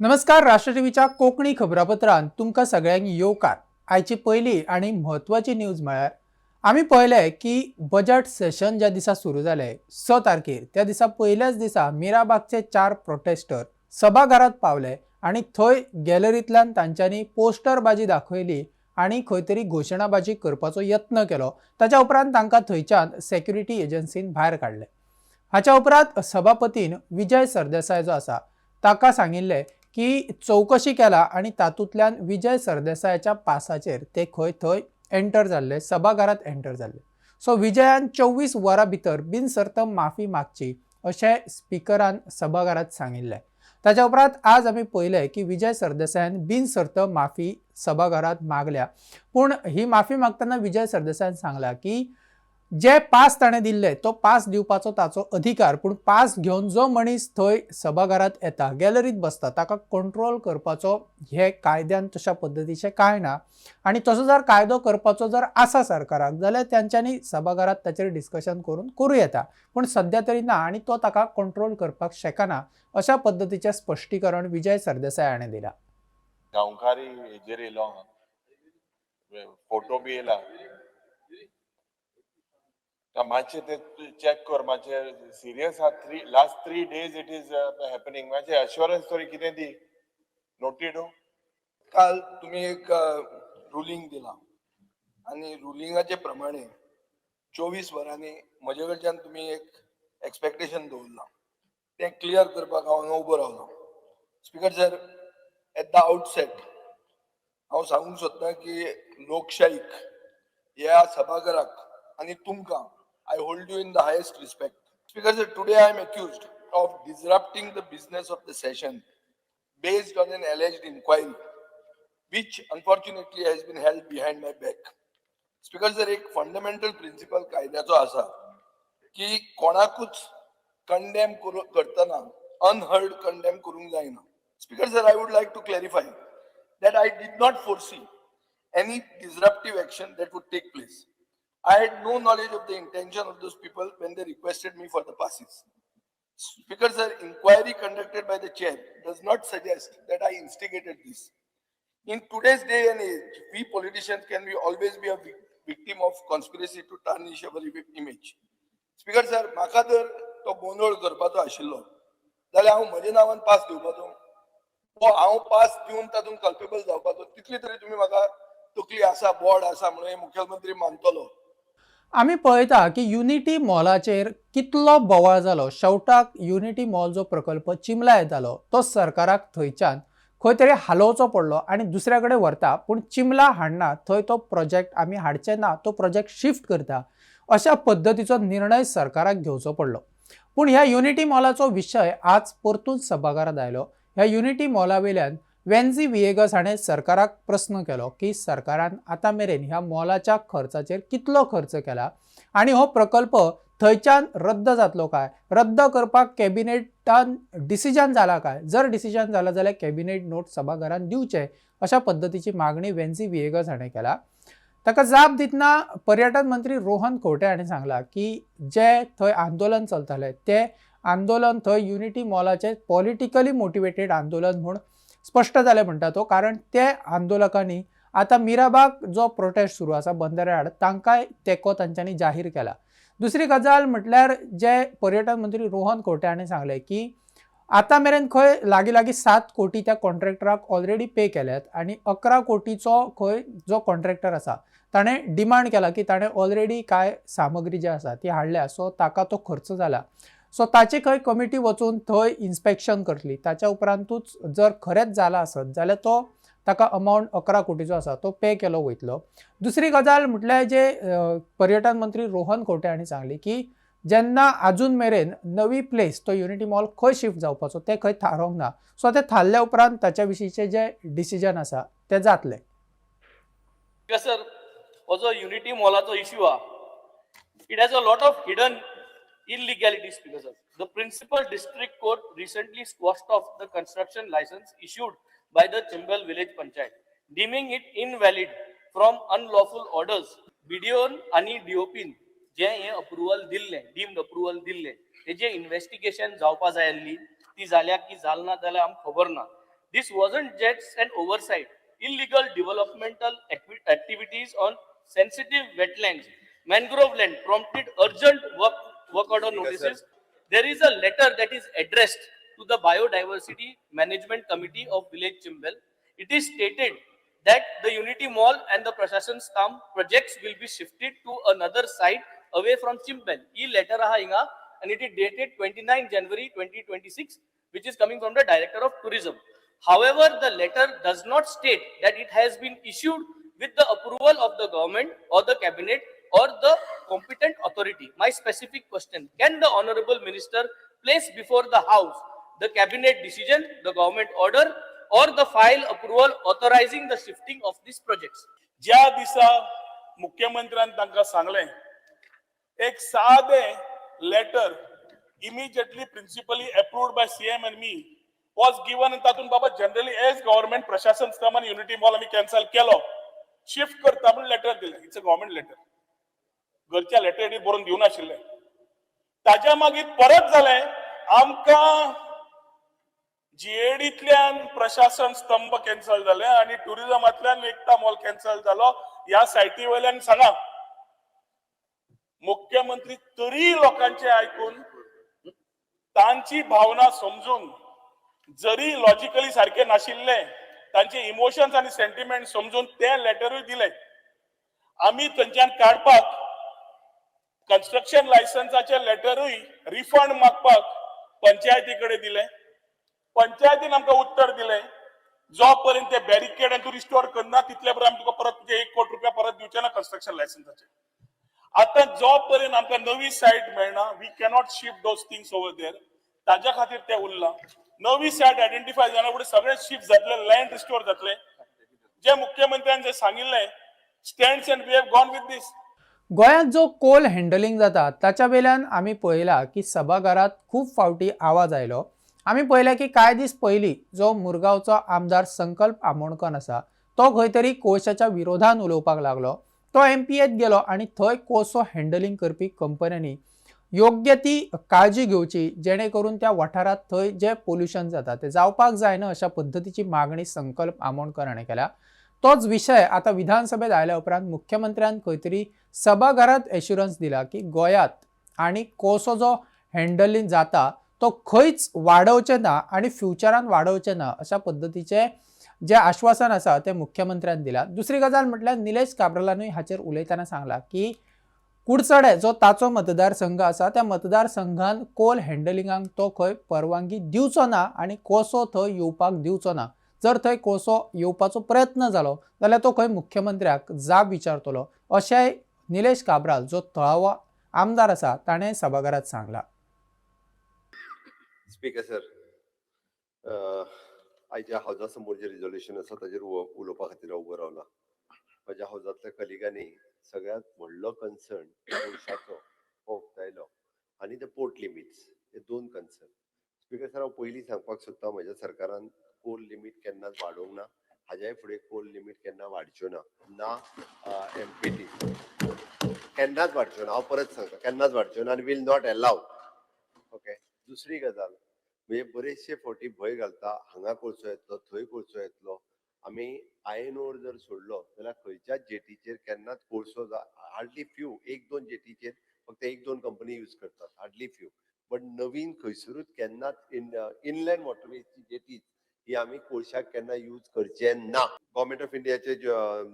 नमस्कार. राष्ट्र टीव्हीच्या कोकणी खबरापत्रांत तुमकां सगळ्यांक येवकार. आयची पहिली आणि म्हत्वाची न्यूज म्हळ्यार आमी पळयलें की बजट सेशन ज्या दिसा सुरू जालें 6 तारखेर त्या दिसा पयल्याच दिसा मीराबागचे 4 प्रोटेस्टर सभाघरांत पावले आणि थंय गॅलरींतल्यान तांच्यांनी पोस्टरबाजी दाखयली आणि खंय तरी घोशणाबाजी करपाचो यत्न केलो. ताच्या उपरांत तांकां थंयच्यान सेक्युरिटी एजन्सीन भायर काडले. हाच्या उपरांत सभापतीन विजय सरदेसाय जो आसा ताका सांगिल्लें की चौकशी केला आणि तातूंतल्यान विजय सरदेसायाच्या पासाचेर ते खंय थंय एंटर जाल्ले, सभाघरांत एंटर जाल्ले. सो विजयान 24 वरां भितर बिनसर्त माफी मागची अशें स्पिकरान सभाघरांत सांगिल्लें. ताच्या उपरांत आज आमी पळयलें की विजय सरदेसायान बिनसर्त माफी सभाघरांत मागल्या. पूण ही माफी मागतना विजय सरदेसायान सांगला की जे पास ताणें दिल्ले तो पास दिवपाचो ताचो अधिकार, पूण पास घेवन जो मनीस थंय सभाघरांत येता, गॅलरीत बसता, ताका कंट्रोल करपाचो हे कायद्यान तशा पद्दतीचें कांय ना. आणि तसो जर कायदो करपाचो जर आसा सरकाराक जाल्यार तांच्यांनी सभाघरांत ताचेर डिस्कशन करूं येता. पूण सद्या तरी ना आणि तो ताका कंट्रोल करपाक शकना अशा पद्दतीचें स्पश्टीकरण विजय सरदेसाय हाणें दिलां. गांवकारी हेजेर येयलो फोटो बी येयला मातशें ते चेक कर. मातशें सिरियस आहा. Last 3 days it is happening. मातशें अश्युरन्स तरी कितें दी. नोटीड काल तुम्ही एक रुलींग दिला आणि रुलिंगाचे प्रमाणे 24 वरांनी म्हजे कडच्यान तुम्ही एक एक्सपेक्टेशन दवरला ते क्लियर करपाक हांव उबो रावलो. Speaker sir, at the outset हांव सांगूंक सोदतां की लोकशाहीक ह्या सभाघराक आणि तुमकां I hold you in the highest respect. Speaker sir, today I am accused of disrupting the business of the session based on an alleged inquiry, which unfortunately has been held behind my back. Speaker sir, एक fundamental principle कायद्याचो आसा की कोणाकूच condemn करतना unheard condemn करूंक जायना. Speaker sir, I would like to clarify that I did not foresee any disruptive action that would take place. I had no knowledge of the intention of those people when they requested me for the passes. Speaker sir, inquiry conducted by the chair does not suggest that I instigated this. In today's day and age, we politicians can always be a victim of conspiracy to tarnish our image. Speaker sir, म्हाका जर तो गोंधळ करपाचो आशिल्लो जाल्यार हांव म्हज्या नांवान पास दिवपाचो, वो हांव पास दिवन तातूंत कल्पेबल जावपाचो, तितली तरी तुमी म्हाका तकली आसा, बोर्ड आसा म्हणून मुख्यमंत्री मानतलो. आमी पळयता की युनिटी मॉलाचेर कितलो बोवाळ जालो. शेवटाक युनिटी मॉल जो प्रकल्प चिमला येतालो तो सरकाराक थंयच्यान खंय तरी हालोवचो पडलो आणि दुसऱ्या कडेन व्हरता. पूण चिमला हाडना, थंय तो प्रोजेक्ट आमी हाडचे ना, तो प्रोजेक्ट शिफ्ट करता अशा पद्दतीचो निर्णय सरकाराक घेवचो पडलो. पूण ह्या युनिटी मॉलाचो विशय आज परतून सभाघरांत आयलो. ह्या युनिटी मॉला वयल्यान वेन्झी विएगस हाणें सरकाराक प्रश्न केलो की सरकारान आतां मेरेन ह्या मॉलाच्या खर्चाचेर कितलो खर्च केला आणि हो प्रकल्प थंयच्यान रद्द जातलो काय, रद्द करपाक कॅबिनेटान डिसिजन जाला काय, जर डिसिजन जालां जाल्यार कॅबिनेट नोट सभाघरांत दिवचे अशा पद्दतीची मागणी वेन्झी विएगस हाणें केला. ताका जाप दितना पर्यटन मंत्री रोहन खंवटे हाणें सांगला की जे थंय आंदोलन चलतालें ते आंदोलन थंय युनिटी मॉलाचें पॉलिटिकली मोटिवेटेड आंदोलन म्हूण स्पश्ट जालें म्हणटा तो. कारण ते आंदोलकांनी आतां मीराबाग जो प्रोटेस्ट सुरू आसा बंदराड तांकांय तेंको तांच्यांनी जाहीर केला. दुसरी गजाल म्हटल्यार जे पर्यटन मंत्री रोहन खंवटे हाणें सांगलें की आतां मेरेन खंय लागीं 7 कोटी त्या कॉन्ट्रॅक्टराक ऑलरेडी पे केल्यात आणि 11 कोटीचो खंय जो कॉन्ट्रॅक्टर आसा ताणें डिमांड केला की ताणें ऑलरेडी काय सामग्री जी आसा ती हाडल्या, सो ताका तो खर्च जाला. सो ताची खंय कमिटी वचून थंय इन्स्पेक्शन करतली. ताच्या उपरांतूच जर खरेंच जाला आसत जाल्यार तो ताका अमावंट 11 कोटीचो आसा तो पे केलो वयतलो. दुसरी गजाल म्हटल्यार जे पर्यटन मंत्री रोहन खंवटे हाणें सांगली की जेन्ना आजून मेरेन नवी प्लेस तो युनिटी मॉल खंय शिफ्ट जावपाचो ते खंय थारोवंक ना. सो ते थारल्या उपरांत ताच्या विशींचे जे डिसिजन आसा ते जातले. सर, हो जो युनिटी मॉलाचो इश्यू हा, it has a lot of hidden illegalities. Because the principal district court recently squashed off the construction license issued by the Chimbal village panchayat, deeming it invalid from unlawful orders. BDO आणि DOP जे हे approval दिल्ले, deemed approval दिल्ले, तेजे investigation जावपा जाय आसली, ती जाल्या की जालना जाल्यार आमकां खबर ना. This wasn't just an oversight. Illegal developmental activities on sensitive wetlands, mangrove land prompted urgent work order notices. There is a letter that is addressed to the Biodiversity Management Committee of Village Chimbel. It is stated that the Unity Mall and the Prashashan Stamp projects will be shifted to another site away from Chimbel. E letter aha inga, and it is dated 29 January 2026, which is coming from the Director of Tourism. However, the letter does not state that it has been issued with the approval of the government or the cabinet or the competent authority. My specific question, can the Honorable Minister place before the House the cabinet decision, the government order, or the file approval authorizing the shifting of these projects? ज्या दिसा मुख्यमंत्र्यान तांकां सांगलें एक सादे letter immediately principally approved by CM and me was given and तातून बाबा generally as government प्रशासन स्टम आणि युनिटी मॉल आम्ही कॅन्सल केलो शिफ्ट करता म्हणून लेटर दिलें इट्स अ गव्हर्नमेंट लेटर घरच्या लेटर बरोवन दिवं नाशिल्लें ताज्या मागीर परत जालें आमकां जीएडींतल्यान प्रशासन स्तंभ कॅन्सल जाले आणि टुरिझमांतल्यान एकता मॉल कॅन्सल जालो ह्या सायटी वयल्यान सांगा मुख्यमंत्री तरी लोकांचे आयकून तांची भावना समजून जरी लॉजिकली सारखे नाशिल्ले तांचे इमोशन्स आणि सेंटिमेंट समजून ते लेटरूय दिले आम्ही थंयच्यान काडपाक कन्स्ट्रक्शन लायसन्साचे लेटरूय रिफंड मागपाक पंचायती कडेन दिले पंचायतीन आमकां उत्तर दिले जो पर्यंत ते बॅरिकेड तूं रिस्टोर करना तितले पर्यंत आमी तुका परत तुजे 1 कोटी रुपया परत दिवचे ना कन्स्ट्रक्शन लायसन्साचे आता जो पर्यंत आमकां नवी सायट मेळना we cannot shift those things over there ताज्या खातीर ते उरला नवी सायट आयडेंटिफाय जाना फुडें सगळे शिफ्ट जातले लँड रिस्टोर जातले जे मुख्यमंत्र्यान जे सांगिल्लें stands and we have gone with this गोंयांत जो कोल हँडलिंग जाता ताच्या वेल्यान आमी पळयला की सभाघरात खूब फावटी आवाज आयलो आमी पळयलें की कांय दीस पयलीं जो मुरगांवचो आमदार संकल्प आमोणकर आसा तो खंय तरी कोळशाच्या विरोधान उलोवपाक लागलो तो एमपीएत गेलो आनी थंय कोळसो हँडलिंग करपी कंपन्यांनी योग्य ती काळजी घेवची जेणे करून त्या वाठारात थंय जे पोल्युशन जाता ते जावपाक जायना अशा पद्धतीची मागणी संकल्प आमोणकर हाणें केल्या तोच विशय आता विधानसभेत आयल्या उपरांत मुख्यमंत्र्यान खंय तरी सभाघरात एश्युरन्स दिला की गोंयांत आनी कोळसो जो हँडलिंग जाता तो खंयच वाडोवचे ना आणि फ्युचरान वाडोवचे ना अशा पद्धतीचे जे आश्वासन आसा ते मुख्यमंत्र्यान दिला दुसरी गजाल म्हटल्यार निलेश काब्रालानूय हाचेर उलयतना सांगला की कुडचडे जो ताचो मतदारसंघ आसा त्या मतदारसंघान कोल हँडलिंगाक तो खंय परवानगी दिवचो ना आणि कोळसो थंय येवपाक दिवचो ना जर थंय कोळसो येवपाचो प्रयत्न जालो जाल्यार तो खंय मुख्यमंत्र्याक जाब विचारतलो अशेंय निलेश काब्राल जो थळावो आमदार आसा ताणें सभाघरात सांगला स्पीकर सर आयच्या हावजा समोर जे रिझोल्युशन आसा ताजेर उलोवपा खातीर उबो रावला म्हाज्या हावजांतल्या कलिगांनी सगळ्यांत व्हडलो कन्सर्न कोळशाचो हो उक्तायलो आनी ते पोर्ट लिमिट्स हे दोन कन्सर्न स्पीकर सर हांव पयलीं सांगपाक सोदतां म्हज्या सरकारान कोल लिमीट केन्नाच वाडोवंक ना हाज्याय फुडें कोल लिमीट केन्ना वाडच्यो ना एमपीटी केन्नाच वाडच्यो ना हांव परत सांगता केन्नाच वाडच्यो ना आनी वील नॉट अलाव ओके दुसरी गजाल म्हणजे बरेचशे फावटी भंय घालता हांगा कोळसो येतलो थंय कोळसो येतलो आमी आयनोर जर सोडलो जाल्यार खंयच्याच जेटीचेर केन्नाच कोळसो हार्डली फ्यू 1-2 जेटीचेर फक्त 1-2 कंपनी यूज करतात हार्डली फ्यू बट नवीन खंयसरूच केन्नाच इनलँड वॉटरवेजची जेटीज ही आमी कोळशाक केन्ना यूज करचे ना गव्हर्मेंट ऑफ इंडियाचे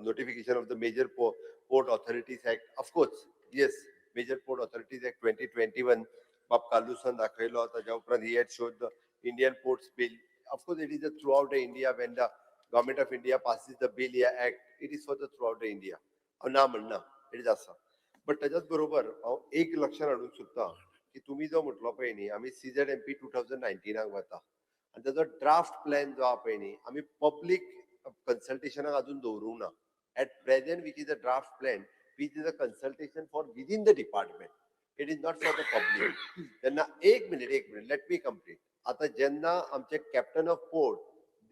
notification of the major port authorities act of course yes major port authorities act 2021 बाब कालूसान दाखयलो ताच्या उपरांत he had showed the Indian ports bill of course it is a throughout the India when the government of India passes the bill या act it is for the throughout the India हांव ना म्हणना it is आसा but ताच्याच बरोबर हांव एक लक्षात हाडूंक सोदतां की तुमी जो म्हटलो पळय न्ही आमी CZMP 2019 वता आनी ताजो ड्राफ्ट प्लॅन जो आहा पळय न्ही आमी पब्लीक कन्सल्टेशनाक अजून दवरूंक ना at present which is a draft plan which is a consultation for within the department it is not for the public तेन्ना एक मिनिट लेट मी कंप्लीट आता जेन्ना आमचे captain of port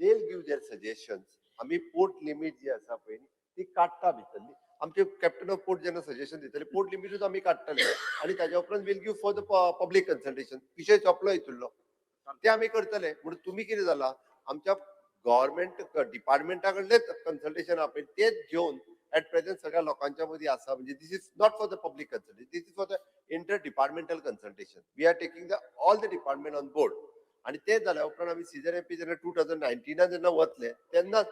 they will give their suggestions आमी port limit जी आसा पळय ती काडटा भितरली आमचे कॅप्टन ऑफ पोर्ट जेन्ना सजेशन दितले पोर्ट लिमिटूच आमी काडटले आनी ताच्या उपरांत will give for the public consultation विशय सोंपलो हितुरलो ते आमी करतले म्हणून तुमी कितें जाला आमच्या गव्हर्नमेंट डिपार्टमेंटा कडलेच कन्सल्टेशन आपण तेच घेऊन ऍट प्रेझेंट सगळ्या लोकांच्या मध्ये आसा. म्हणजे this is not for the public consultation, this is for the inter departmental consultation. We are taking all the department on board. आणि ते जाल्या उपरांत आम्ही CZMP जेन्ना 2019 जेन्ना वतले तेन्ना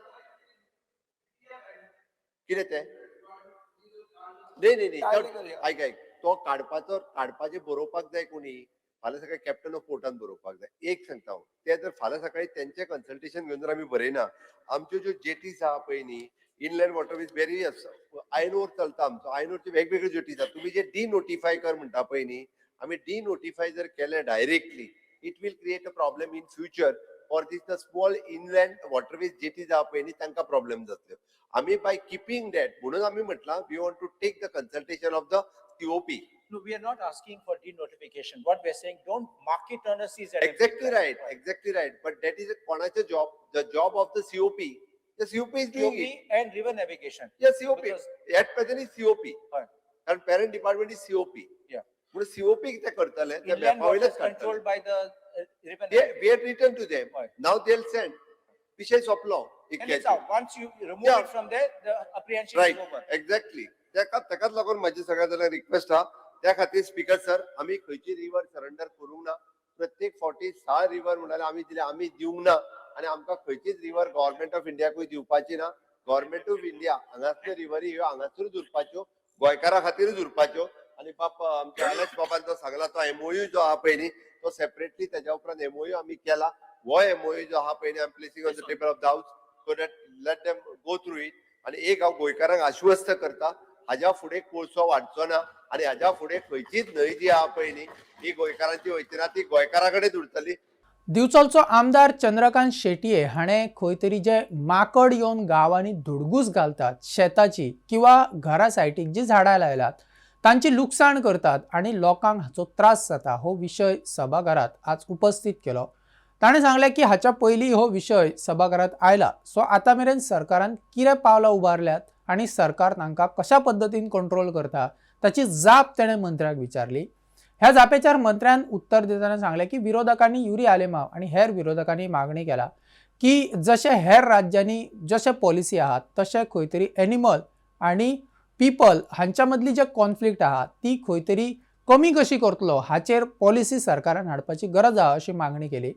कितें ते नाही ऐक तो काडपाचे बरोवपाक जाय कोणी, फाल्यां सकाळी कॅप्टन ऑफ पोर्टान बरोवपाक जाय. एक सांगता हांव, ते जर फाल्यां सकाळी तेंचे कन्सल्टेशन घेवन जर आमी बरयना, आमच्यो ज्यो जेटीज आहा पळय न्ही, इनलँड वॉटरवेज वेरी आयनोर चलता आमचो, आयनोरच्यो वेगवेगळ्यो जेटीज आहा. तुम्ही जे डिनोटिफाय कर म्हणटा पळय न्ही, आमी डिनोटिफाय जर केलें directly, it will create a problem in future for this the small inland waterways jetties आहा पळय न्ही, तांकां प्रॉब्लेम जातल्यो. आम्ही बाय किपिंग दॅट म्हणून आम्ही म्हटलं we want to take the consultation of the COP. No, we are not asking for denotification. What we are saying, don't mark it on a CZMP. Exactly right. But that is konache job, the job of the COP. The COP is doing COP it. and river navigation. Yes, COP. Because- At present is COP. Fine. And parent department is COP. Yeah. म्हणून COP कितें करतले ते Inland map waters वयलेच controlled काडटले. by the river We navigation. had written to them. Fine. Now they'll send. विषय सोंपलो. And it's out. Once you remove Yeah. it from there, the apprehension right is over. Exactly. ताकाच लागून माझी सगळ्या जाणां request हा, त्या खातीर स्पीकर सर आम्ही खंयची रिव्हर सरेंडर करूंक ना. प्रत्येक फावटी 6 रिव्हर म्हणाले आम्ही दिले, आम्ही दिवंक ना. आणि आमकां खंयचीच रिव्हर गव्हर्नमेंट ऑफ इंडियाकूय दिवपाची ना. गव्हर्नमेंट ऑफ इंडिया हांगासल्यो रिव्हरी ह्यो हांगासरूच उरपाच्यो, गोंयकारां खातीरूच उरपाच्यो. आणि बाबा आमच्या एलएस बाबान जो सांगला तो MOU जो आहा पळय न्ही, तो सेपरेटली त्याच्या उपरांत MOU आम्ही केला. हो MOU जो आहा पळय न्ही, I am placing on the table of the house so that let them go through it. आणि एक हांव गोंयकारांक आश्वस्त करता, हाज्या फुडें कोळसो वाडचो ना. आणि हाज्या फुडें खंयचीच न्हंय जी आहा पळय न्ही, ही गोंयकारांची वयची ना, ती गोंयकारा कडेन उरतली. दिवचलचो आमदार चंद्रकांत शेटये हाणें खंय तरी जे माकड येवन गांवांनी धुडगूस घालतात शेताची किंवा घरा सायटीक जी झाडां लायल्यात तांची लुकसाण करतात आणि लोकांक हाचो त्रास जाता हो विशय सभाघरात आज उपस्थित केलो. ताणें सांगलें की हाच्या पयलीं हो विशय सभाघरात आयला. सो आतां मेरेन सरकारान कितें पावलां उबारल्यात आनी सरकार तांकां कशा पद्दतीन कंट्रोल करता ताची जाप ताणें मंत्र्याक विचारली. ह्या जापेचेर मंत्र्यान उत्तर दितना सांगलें की विरोधकांनी युरी आलेमाव आणि हेर विरोधकांनी मागणी केला की जशे हेर राज्यांनी जशे पॉलिसी आहात तशे खंय तरी एनिमल आणि पीपल हांच्या मदली जे कॉन्फ्लिक्ट आहा ती खंय तरी कमी कशी करतलो हाचेर पॉलिसी सरकारान हाडपाची गरज आहा अशी मागणी केली.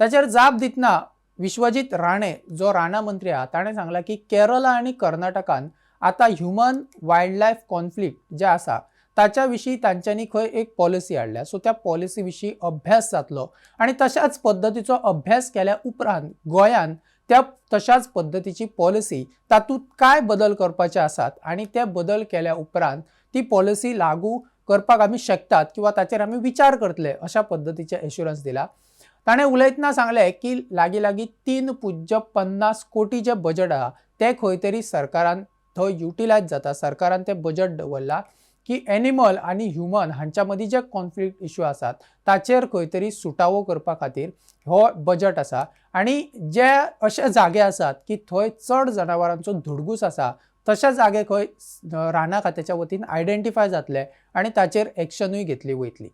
ताचेर जाप दितना विश्वजीत राणे जो राणा मंत्री आहा ताणें सांगला की केरला आणि कर्नाटकान आता ह्युमन वायल्ड लायफ कॉन्फ्लिक्ट जे आसा ताच्या विशीं तांच्यांनी खंय एक पॉलिसी हाडल्या. सो त्या पॉलिसी विशीं अभ्यास जातलो आणि तशाच पद्दतीचो अभ्यास केल्या उपरांत गोंयान त्या तशाच पद्दतीची पॉलिसी तातूंत काय बदल करपाचे आसात आणि ते बदल केल्या उपरांत ती पॉलिसी लागू करपाक आमी शकतात किंवा ताचेर आमी विचार करतले अशा पद्दतीचे एश्युरन्स दिला. ताणें उलयतना सांगलें की लागीं 3.50 कोटी जे बजेट आहा ते खंय तरी सरकारान थंय युटिलायज जाता. सरकारान ते बजेट दवरला की एनिमल आणि ह्युमन हांच्या मदीं जे कॉन्फ्लिक्ट इश्यू आसात ताचेर खंय तरी सुटावो करपा खातीर हो बजेट आसा. आणि जे अशे जागे आसात की थंय चड जनावरांचो धुडगूस आसा तशे जागे खंय राना खात्याच्या वतीन आयडेंटिफाय जातले आणि ताचेर एक्शनूय घेतली वयतली.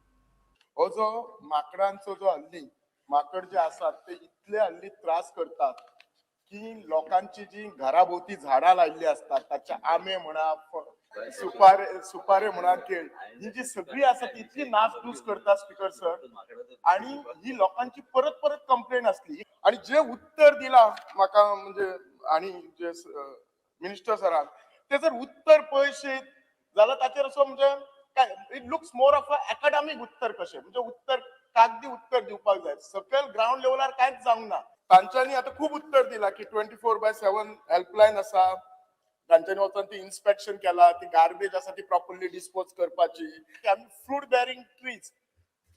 हो जो माकडांचो जो हल्ली माकड जे असतात ते इतले हल्ली त्रास करतात की लोकांची जी घराभोवती झाडां लायल्ली असतात ताचे आंबे म्हणा सुपारे म्हणा केळ ही जी सगळी आसा ती इतली नासधूस करतात स्पीकर सर. आणि ही लोकांची परत परत कंप्लेंट असली आणि जे उत्तर दिला म्हाका म्हणजे आणि जे मिनिस्टर सरान ते जर उत्तर पळयशीत जाल्यार ताचेर असो म्हणजे काय it looks more of a academic उत्तर कशें म्हणजे उत्तर कागदी उत्तर दिवपाक जाय. सकयल ग्राउंड लेवलार कांयच जावंक ना. तांच्यांनी आता खूप उत्तर दिला की 24/7 हेल्पलायन आसा. तांच्यांनी वचून ती इन्स्पेक्शन केला, ती गार्बेज आसा ती प्रॉपरली डिस्पोज करपाची. आमी फ्रूट बेरिंग ट्रीज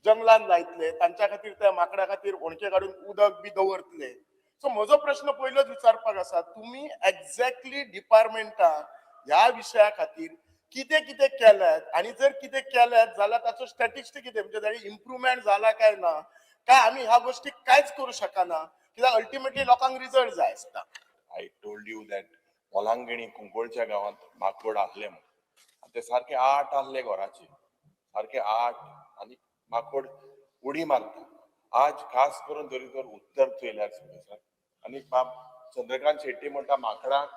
जंगलान लायतले तांच्या खातीर त्या माकड्या खातीर होणके काडून उदक बी दवरतले. सो म्हजो प्रश्न पयलोच विचारपाक आसा, तुमी एक्झॅक्टली डिपार्टमेंटान ह्या विशया खातीर कितें कितें केल्यात आणि जर कितें केल्यात जाल्यार ताचो स्टॅटिस्टिक कितें म्हणजे ताणी इम्प्रुवमेंट जाला काय ना, काय आमी ह्या गोष्टी कांयच करू शकना कित्याक अल्टिमेटली लोकांक रिजल्ट जाय आसता. आय टोल्ड यू दॅट ओलांगिणी कुंकोळच्या गावात माकड आसले म्हणून ते सारखे 8 आसले घराचे सारखे 8 आणि माकड उडी मारता. आज खास करून तरी तर उत्तर चोयल्यार सर आणि बाब चंद्रकांत शेट्टी म्हणटा माकडांक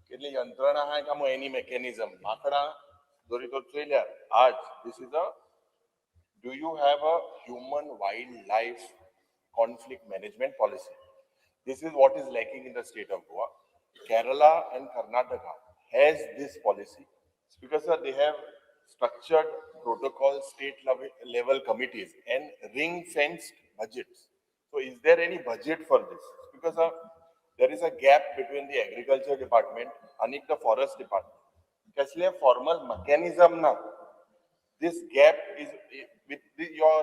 केटली यंत्रणा आहा काय मग एनी मेकॅनिझम माकडां जरी तो चोयल्यार आज this is a do you have a human wildlife conflict management policy? This is what is lacking in the state of Goa. Kerala and Karnataka has this policy because they have structured protocol state level committees and ring fenced budgets. So is there any budget for this? Because there is a gap between the agriculture department and the forest department. Kasle formal mechanism now. This gap is with your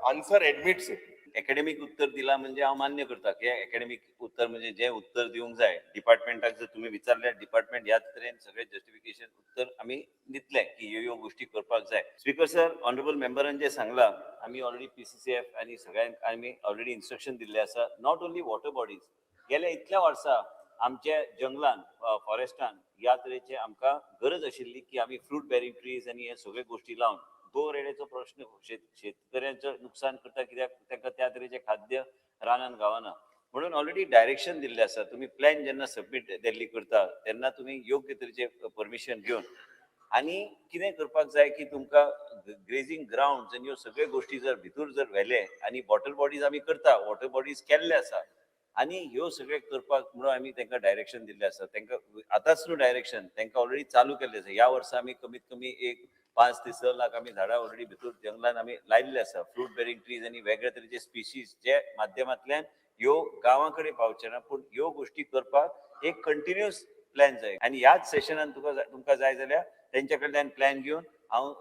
answer admits it. Academic उत्तर दिला म्हणजे हांव मान्य करता की academic उत्तर म्हणजे जे उत्तर दिवंक जाय डिपार्टमेंटाक जर तुम्ही विचारल्यार डिपार्टमेंट ह्याच तरेन सगळे जस्टिफिकेशन उत्तर आम्ही दितले की ह्यो गोष्टी करपाक जाय. स्पीकर सर, ऑनरेबल मेंबरान जे सांगला आम्ही ऑलरेडी PCCF आणि सगळ्यांक आम्ही ऑलरेडी इन्स्ट्रक्शन दिल्ले आसा. नॉट ओन्ली वॉटर बॉडीज, गेल्या इतल्या वर्सां आमच्या जंगलान फॉरेस्टान ह्या तरेचे आमकां गरज आशिल्ली की आम्ही फ्रूट बेरिंग ट्रीज आणि हे सगळे गोष्टी लावन दो रेड्याचो प्रश्न शेतकऱ्यांचं नुकसान करता कित्याक तांकां त्या तरेचे खाद्य रानान गावना. म्हणून ऑलरेडी डायरेक्शन दिल्ले आसा. तुम्ही प्लॅन जेन्ना सबमीट दिल्ली करता तेन्ना तुम्ही योग्य तरेचे परमिशन घेवन आणि कितें करपाक जाय की तुमकां ग्रेजिंग ग्राउंड्स आनी ह्यो सगळ्यो गोष्टी जर भितर जर व्हेले आणि वॉटर बॉडीज आमी करता, वॉटर बॉडीज केल्ले आसा आणि ह्यो सगळे करपाक म्हणून आमी तांकां डायरेक्शन दिल्लें आसा. तांकां आतांच न्हू डायरेक्शन, तांकां ऑलरेडी चालू केल्लें आसा. ह्या वर्सा आमी कमीत कमी एक 5 ते 6 लाख आमी झाडां ऑलरेडी भितर जंगलान आमी लायिल्ले आसा. फ्रूट बेरिंग ट्रीज आनी वेगळ्या तरेचे स्पिशीज जे माध्यमांतल्यान ह्यो गांवां कडेन पावचे ना, पूण ह्यो गोष्टी करपाक एक कंटिन्युअस प्लॅन जाय. आनी ह्याच सेशनान तुमकां जाय जाल्यार तेंच्या कडल्यान प्लॅन घेवन हांव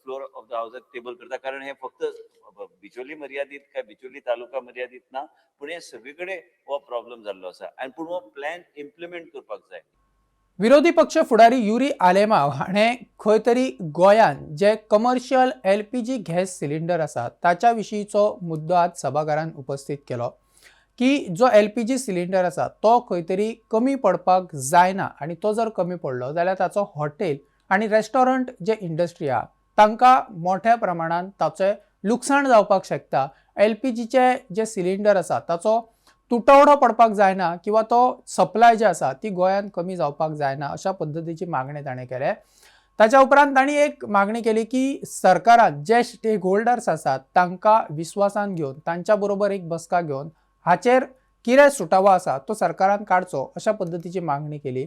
फ्लोर ऑफ द हावजाक टेबल करता. कारण हे फक्त बिचोली मर्यादीत काय बिचोली तालुका मर्यादीत ना, पूण हे सगळे कडेन हो प्रॉब्लेम जाल्लो आसा आनी पूण हो प्लॅन इम्प्लिमेंट करपाक जाय. विरोधी पक्ष फुडारी युरी आलेमाव हाणें खंय तरी गोंयान जे कमर्शियल LPG गॅस सिलिंडर आसा ताच्या विशींचो मुद्दो आज सभाघरान उपस्थित केलो की जो LPG सिलिंडर आसा तो खंय तरी कमी पडपाक जायना आणि तो जर कमी पडलो जाल्यार ताचो हॉटेल आणि रेस्टॉरंट जे इंडस्ट्री आहा तांकां मोठ्या प्रमाणात ताचें लुकसाण जावपाक शकता. LPGचे जे सिलिंडर आसा ताचो तुटवडो पडपाक जायना किंवा तो सप्लाय जे आसा ती गोंयान कमी जावपाक जायना अशा पद्धतीची मागणी ताणें केले. ताच्या उपरांत तांणी एक मागणी केली की सरकारान जे स्टेक होल्डर्स आसात तांकां विश्वासान घेवन तांच्या बरोबर एक बसका घेवन हाचेर कितें सुटावो आसा तो सरकारान काडचो अशा पद्धतीची मागणी केली.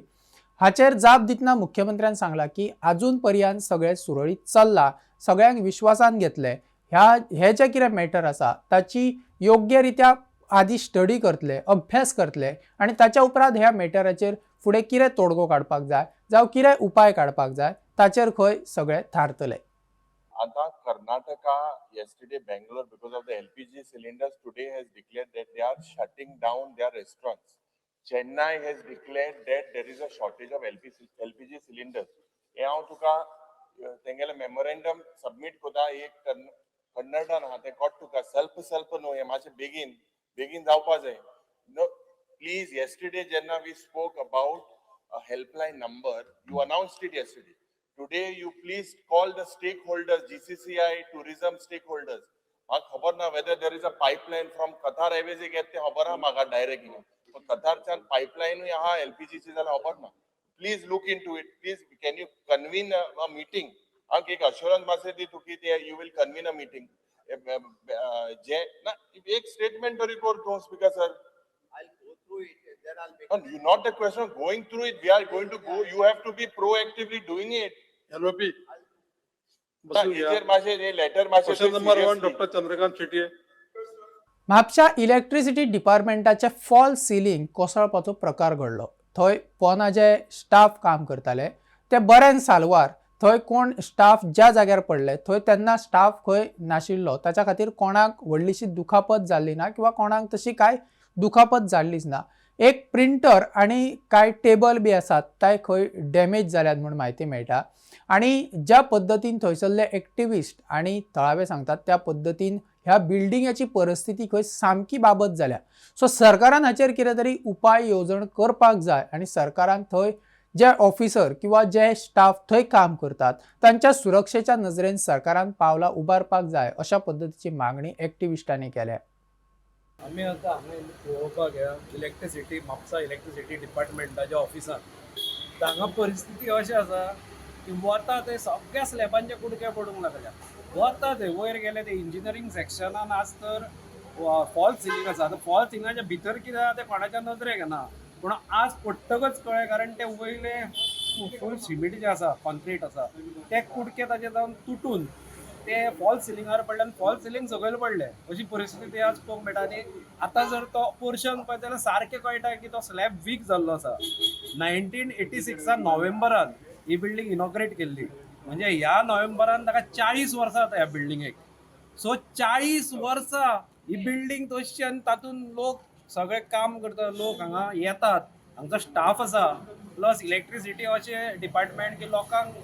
हाचेर जाप दितना मुख्यमंत्र्यान सांगला की अजून पर्यंत सगळें सुरळीत चल्लां, सगळ्यांक विश्वासान घेतले. हे जे कितें मॅटर आसा ताची योग्य रित्या आधी स्टडी करतले, अभ्यास करतले आणि ताच्या उपरांत ह्या मॅटराचेर फुडें कितें तोडगो काडपाक जाय जावं कितें उपाय काडपाक जाय ताचेर खंय सगळे थारतले. आता Karnataka, yesterday Bangalore, because of the LPG cylinders, today has declared that they are shutting down their restaurants. Chennai has declared that there is a shortage of LPG cylinders. हे हांव तुका तेंगेले मेमोरेंडम सबमिट कोता एक कन्नडान आहा ते coat तुका self न्हू हे मातशें बेगीन जावपा जाय. नो प्लीज, yesterday जेन्ना we spoke about a helpline number, you announced it yesterday. Today you please call the stakeholders, GCCI, tourism stakeholders. म्हाका खबर ना whether there is a pipeline from Qatar Airways येत ते खबर आहा म्हाका डायरेक्टली. पण कतारच्यान पाइपलाइनूय आहा LPG ची जाल्यार खबर ना. Please look into it. Please can you convene a meeting. हांव एक अश्योरन्स मातशें दी तूं की ते you will convene a meeting. जे ना एक स्टेटमेंट तरी कर तूं speaker sir. I'll go through it, then I'll make. And not the question of going through it. We are going to go. You have to be proactively doing it. LOP. Letter question number 1 doctor Chandrakant Shetty. म्हापशा electricity डिपार्टमेंटाचे fall ceiling कोसळपाचो प्रकार घडलो. थंय पोना जे staff काम करताले ते बरें साल्वार थंय कोण स्टाफ ज्या जाग्यार पडले थंय तेन्ना स्टाफ खंय नाशिल्लो. ताच्या खातीर कोणाक व्हडलीशी दुखापत जाल्ली ना किंवा कोणाक तशी काय दुखापत जाल्लीच ना. एक प्रिंटर आणि काय टेबल बी आसात ते खंय डॅमेज जाल्यात म्हणून म्हायती मेळटा. आणि ज्या पद्दतीन थंयसरले एक्टिविस्ट आणि थळावे सांगतात त्या पद्दतीन ह्या बिल्डिंगाची परिस्थिती खंय सामकी बाबत जाल्या. सो सरकारान हाचेर कितें तरी उपाय येवजण करपाक जाय आणि सरकारान थंय जे ऑफिसर किंवा जे स्टाफ थंय काम करतात तांच्या सुरक्षेच्या नजरेन सरकारान पावलां उबारपाक जाय अशा पद्दतीची मागणी एक्टिविस्टांनी केल्या. आम्ही आता हांगा पळोवपाक या इलेक्ट्रिसिटी म्हापसा इलेक्ट्रिसिटी डिपार्टमेंटाच्या ऑफिसांत हांगा परिस्थिती अशी आसा की वता ते सगळ्या स्लॅबांचे कुडके पडूंक लागल्या. वता ते वयर गेले ते इंजिनियरींग सेक्शनान आज तर फॉल्स सिलींग आसा. आतां फॉल्स सिलिंगाच्या भितर कितें आसा तें कोणाच्या नदरेक येना, पूण आज पडटकच कळ्ळें, कारण ते वयले फूल सिमेंट जे आसा, कॉन्क्रीट आसा, ते कुडके ताचे जावन तुटून ते फॉल्स सिलिंगार पडल्यान फॉल्स सिलिंग सकयल पडले. अशी परिस्थिती आज पळोवंक मेळटा. आनी आतां जर तो पोर्शन पळयत जाल्यार सारकें कळटा की तो स्लॅब वीक जाल्लो आसा. 1986 नोव्हेंबरान ही बिल्डींग इनॉग्रेट केल्ली, म्हणजे ह्या नोव्हेंबरान ताका 40 वर्सां जाता ह्या बिल्डिंगेक. सो 40 वर्सां ही बिल्डींग तशी, आनी तातूंत लोक सगळे काम करता, लोक हांगा येतात, हांगचो स्टाफ आसा, प्लस इलेक्ट्रिसिटी अशे डिपार्टमेंट की लोकांक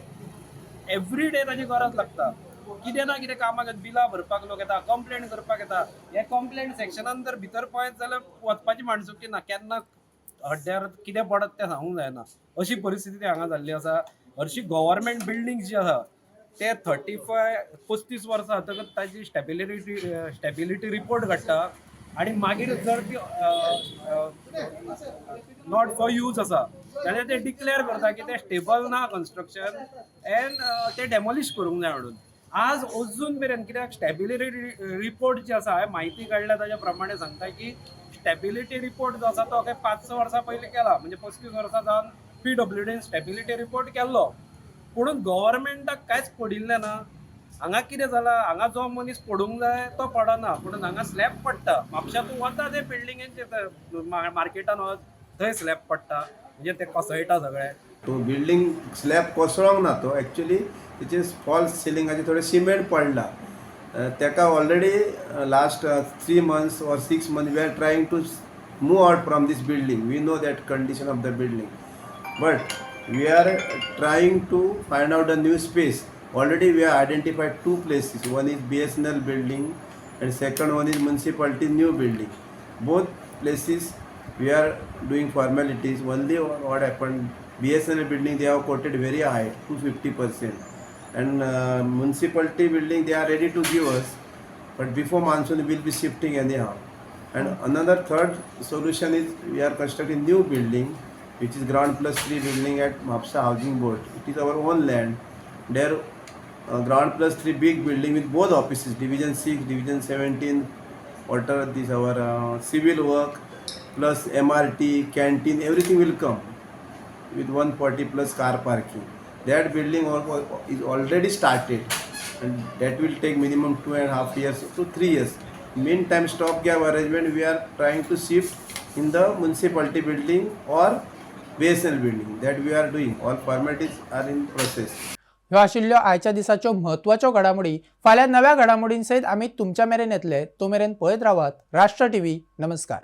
एवरी डे ताची गरज लागता. कितें ना कितें कामाक येता, बिलां भरपाक लोक येता, कंप्लेंट करपाक येता. हे कंप्लेंट सेक्शनान जर भितर पळयत जाल्यार वचपाची माणसुकी ना, केन्ना हड्ड्यार कितें पडत तें सांगूंक जायना. अशी परिस्थिती हांगा जाल्ली आसा. हरशी गव्हर्मेंट बिल्डींग जी आसा ते 35 वर्सां जातकच ताची स्टॅबिलिटी रिपोर्ट काडटा, आनी मागीर जर ती नॉट फॉर यूज आसा जाल्यार ते डिक्लेअर करता की ते स्टेबल ना कन्स्ट्रक्शन, एंड ते डेमोलिश करूंक जाय म्हणून. आज अजून मेरेन कित्याक स्टॅबिलिटी रिपोर्ट जी आसा, हांवें म्हायती काडल्या ताच्या प्रमाणे सांगता की स्टॅबिलिटी रिपोर्ट जो आसा तो 5-6 वर्सां पयलीं केला, म्हणजे 35 वर्सां जावन PWDन स्टॅबिलिटी रिपोर्ट केल्लो, पूण गव्हर्मेंटाक कांयच पडिल्लें ना. हांगा कितें जालां, हांगा जो मनीस पडूंक जाय तो पडना, पूण हांगा स्लॅब पडटा. म्हापशा तूं वता ते बिल्डिंगेंचे मार्केटान वच, थंय स्लॅब पडटा, म्हणजे ते कोसळटा सगळें. तो बिल्डिंग स्लॅब कोसळोंक ना, तो एक्चुअली तेचे फॉल्स सिलिंगाचे थोडे सिमेंट पडला. तेका already last 3 months or 6 months we are trying to move out from this building. We know that condition of the building, but we are trying to find out a new space. Already we have identified 2 places. One is BSNL building and second one is municipality new building. Both places we are doing formalities. Only what happened, BSNL building they have quoted very high, 250%. And municipality building they are ready to give us, but before monsoon we will be shifting anyhow. And another third solution is we are constructing new building, which is ground plus 3 building at Mapsa Housing Board. It is our own land. There ground plus 3 big building with both offices, division 6, division 17, what are these our civil work plus MRT, canteen, everything will come with 140 plus car parking. That building is already started, and that will take minimum 2.5 years to 3 years. Meantime, stopgap arrangement we are trying to shift in the municipality building or BSNL building, that we are doing. All formalities are in process. ह्यो आशिल्ल्यो आयच्या दिसाच्यो म्हत्वाच्यो घडामोडी. फाल्यां नव्या घडामोडींसयत आमी तुमच्या मेरेन येतले. तो मेरेन पळयत रावात राष्ट्र TV. नमस्कार.